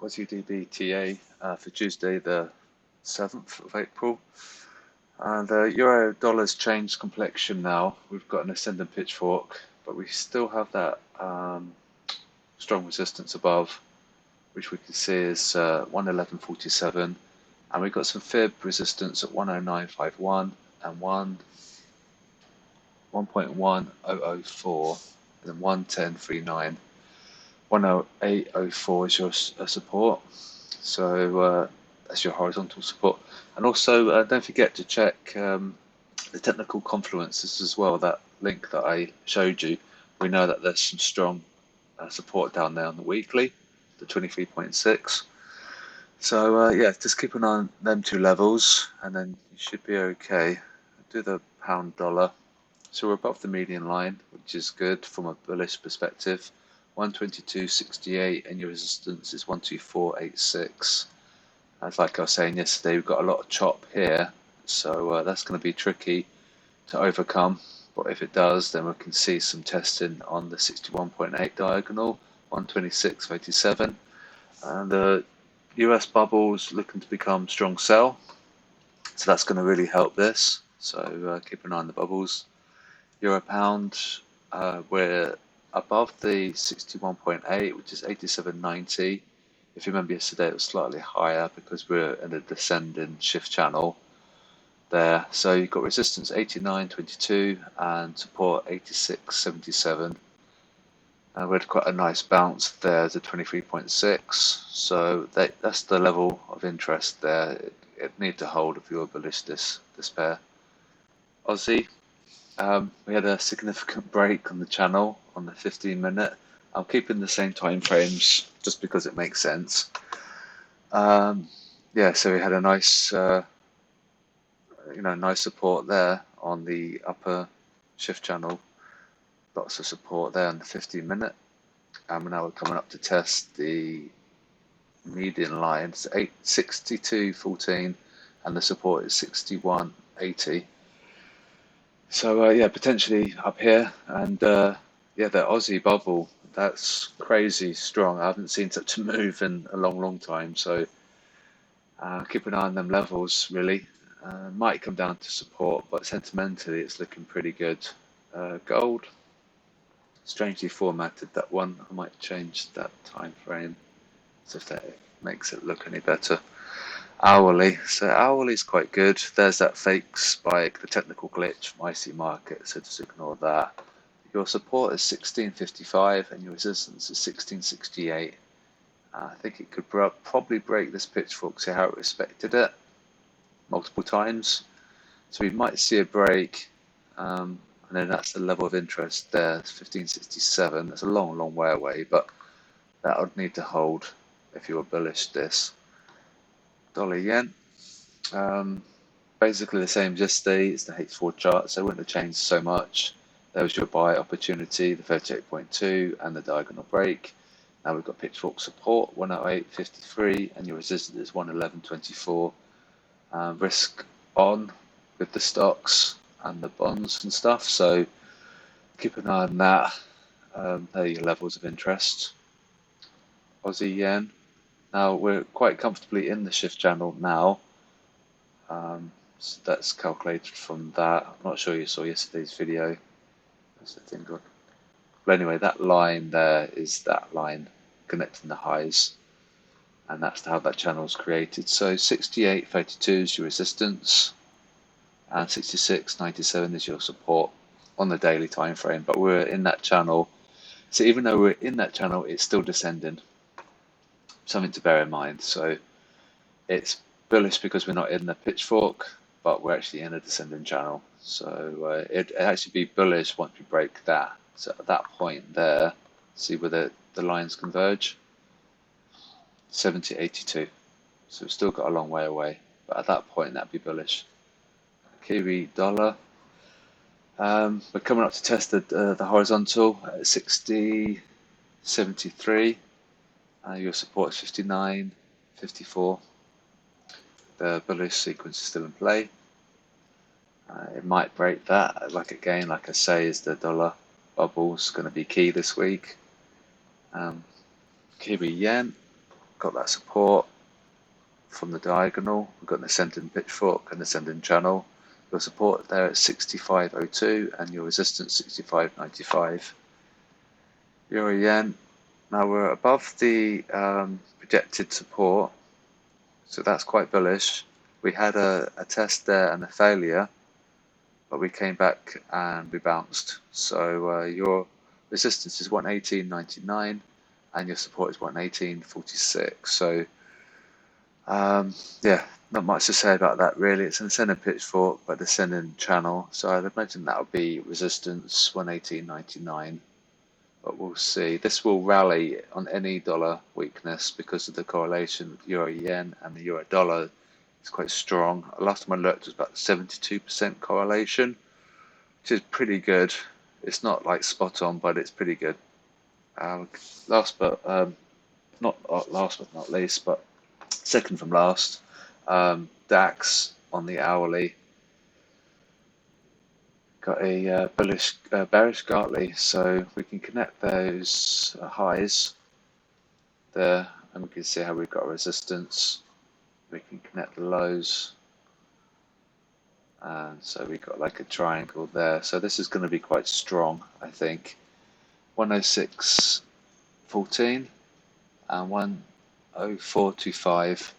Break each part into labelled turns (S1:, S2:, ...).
S1: Quasidb TA for Tuesday the 7th of April. And Euro dollar's changed complexion now. We've got an ascending pitchfork, but we still have that strong resistance above, which we can see is 111.47, and we've got some fib resistance at 109.51 and 1.1004 and then 110.39. 108.04 is your support, so that's your horizontal support. And also don't forget to check the technical confluences as well, that link that I showed you. We know that there's some strong support down there on the weekly, the 23.6. So yeah, just keep an eye on them two levels and then you should be okay. Do the pound dollar. So we're above the median line, which is good from a bullish perspective. 122.68 and your resistance is 124.86. As like I was saying yesterday, we've got a lot of chop here, so that's going to be tricky to overcome. But if it does, then we can see some testing on the 61.8 diagonal, 126.87, and the US bubbles looking to become strong sell. So that's going to really help this. So keep an eye on the bubbles. Euro pound, we're above the 61.8, which is 87.90. If you remember yesterday, it was slightly higher because we're in a descending shift channel there. So you've got resistance 89.22 and support 86.77. And we had quite a nice bounce there to 23.6. So that's the level of interest there. It need to hold if you're bullish this pair. Aussie. We had a significant break on the channel on the 15-minute. I'm keeping the same time frames just because it makes sense. Yeah, so we had a nice, nice support there on the upper shift channel. Lots of support there on the 15-minute. And now we're coming up to test the median line. It's 62.14, and the support is 61.80. So yeah, potentially up here, and yeah, the Aussie bubble, that's crazy strong. I haven't seen such a move in a long time. So keep an eye on them levels really. Might come down to support, but sentimentally it's looking pretty good. Gold, strangely formatted that one. I might change that time frame so if that makes it look any better. Hourly, so hourly is quite good. There's that fake spike, the technical glitch from IC market, so just ignore that. Your support is 16.55 and your resistance is 16.68. I think it could probably break this pitchfork. See how it respected it multiple times. So we might see a break, and then that's the level of interest there. It's 15.67. That's a long way away, but that would need to hold if you were bullish this. Dollar yen, basically the same as yesterday. It's the H4 chart, so it wouldn't have changed so much. There was your buy opportunity, the 38.2 and the diagonal break. Now we've got pitchfork support 108.53 and your resistance is 111.24. Risk on with the stocks and the bonds and stuff, so keep an eye on that. There are your levels of interest. Aussie yen. Now we're quite comfortably in the shift channel now. So that's calculated from that. I'm not sure you saw yesterday's video. That's the thing. But anyway, that line there is that line connecting the highs, and that's how that channel is created. So 68.32 is your resistance, and 66.97 is your support on the daily time frame. But we're in that channel. So even though we're in that channel, it's still descending. Something to bear in mind. So it's bullish because we're not in the pitchfork, but we're actually in a descending channel. So it'd actually be bullish once we break that. So at that point there, see where the lines converge. 70.82. So we've still got a long way away, but at that point that'd be bullish. Kiwi dollar. We're coming up to test the horizontal at 60.73. Your support is 59.54. The bullish sequence is still in play. It might break that. Like I say, is the dollar bubble's going to be key this week. Kiwi yen. got that support from the diagonal. We've got an ascending pitchfork and ascending channel. Your support there at 65.02 and your resistance 65.95. Euro yen. Now we're above the projected support, so that's quite bullish. We had a test there and a failure, but we came back and we bounced. So your resistance is 118.99 and your support is 118.46. So yeah, not much to say about that really. It's an ascending pitchfork but ascending channel, so I'd imagine that would be resistance 118.99, but we'll see. This will rally on any dollar weakness because of the correlation with euro yen, and the euro dollar is quite strong. Last time I looked, it was about 72% correlation, which is pretty good. It's not like spot on, but it's pretty good. Last but not least, but second from last, DAX on the hourly got a bearish Gartley, so we can connect those highs there, and we can see how we've got a resistance. We can connect the lows, and so we've got like a triangle there. So this is going to be quite strong, I think. 106.14 and 104.25.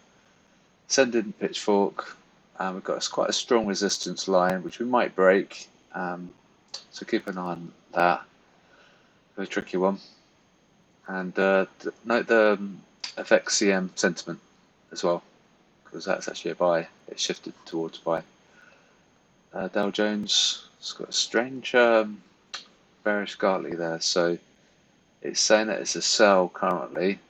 S1: Ascending pitchfork, and we've got quite a strong resistance line which we might break, so keep an eye on that. Very tricky one. And note the FXCM sentiment as well, because that's actually a buy. It shifted towards buy. Dow Jones, it's got a strange bearish Gartley there, so it's saying that it's a sell currently.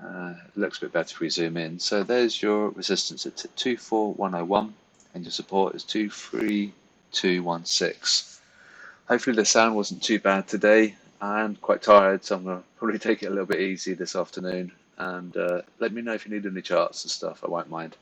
S1: It looks a bit better if we zoom in. So there's your resistance at 24101 and your support is 23216. Hopefully the sound wasn't too bad today. I'm quite tired, so I'm going to probably take it a little bit easy this afternoon. And let me know if you need any charts and stuff. I won't mind.